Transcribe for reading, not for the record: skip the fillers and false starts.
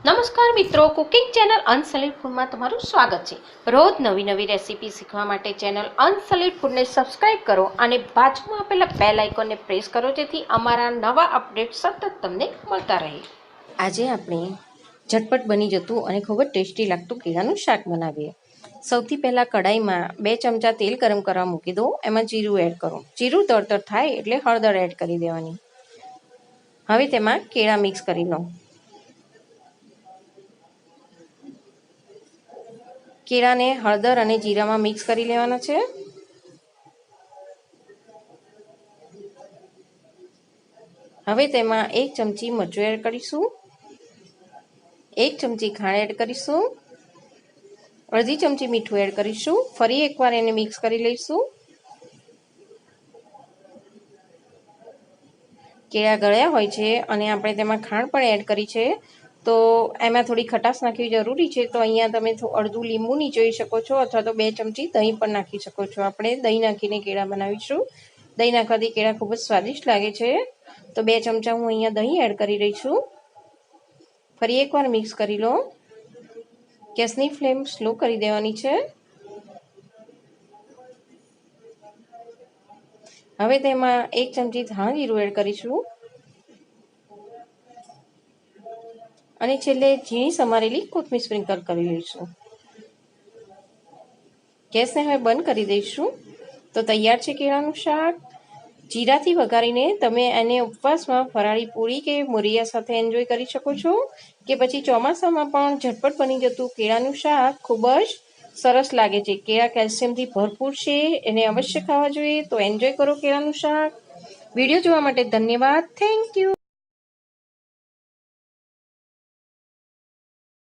નમસ્કાર મિત્રો, cooking channel અનસોલિડ ફૂડમાં તમારું સ્વાગત છે। રોજ નવી નવી રેસીપી શીખવા માટે ચેનલ અનસોલિડ ફૂડને સબસ્ક્રાઇબ કરો અને બાજુમાં આપેલા બેલ આઇકોનને પ્રેસ કરો, જેથી અમારા નવા અપડેટ સતત તમને મળતા રહે। આજે આપણે ઝટપટ બની જતું અને ખૂબ જ ટેસ્ટી લાગતું કેળાનું શાક બનાવીએ। સૌથી પહેલાં કઢાઈમાં 2 ચમચા તેલ ગરમ કરવા મૂકી દો। એમાં જીરું એડ કરો। જીરું તડતર થાય એટલે હળદર એડ કરી દેવાની। હવે તેમાં કેળા મિક્સ કરી લો। કેળાને હળદર અને જીરામાં મિક્સ કરી લેવાના છે। હવે તેમાં 1 ચમચી મરચું એડ કરીશું, 1 ચમચી ખાંડ એડ કરીશું, અડધી ચમચી મીઠું એડ કરીશું। ફરી એકવાર એને મિક્સ કરી લઈશું। કેળા ગળ્યા હોય છે અને આપણે તેમાં ખાંડ પણ એડ કરી છે, તો એમાં થોડી ખટાશ નાખવી જરૂરી છે। તો અહીંયા તમે અડધું લીંબુ નીચોવી શકો છો, અથવા તો 2 ચમચી દહીં પણ નાખી શકો છો। આપણે દહીં નાખીને કેળા બનાવીશું। દહીં નાખવાથી કેળા ખૂબ જ સ્વાદિષ્ટ લાગે છે। તો 2 ચમચા હું અહીંયા દહીં એડ કરી રહી છું। ફરી એકવાર મિક્સ કરી લો। ગેસની ફ્લેમ સ્લો કરી દેવાની છે। હવે તેમાં 1 ચમચી ધાણા જીરું એડ કરીશું અને છેલ્લે ઝીણી સમારેલી કોથમીર સ્પ્રિંકલ કરી લઈશું। ગેસને હવે બંધ કરી દઈશું। તો તૈયાર છે કેળાનું શાક। જીરાથી વઘારીને તમે એને ઉપવાસમાં ફરાળી પૂરી કે મોરિયા સાથે એન્જોય કરી શકો છો, કે પછી ચોમાસામાં પણ ઝટપટ બની જતું કેળાનું શાક ખૂબ જ સરસ લાગે છે। કેળા કેલ્શિયમથી ભરપૂર છે, એને અવશ્ય ખાવા જોઈએ। તો એન્જોય કરો કેળાનું શાક। વિડીયો જોવા માટે ધન્યવાદ। Thank you.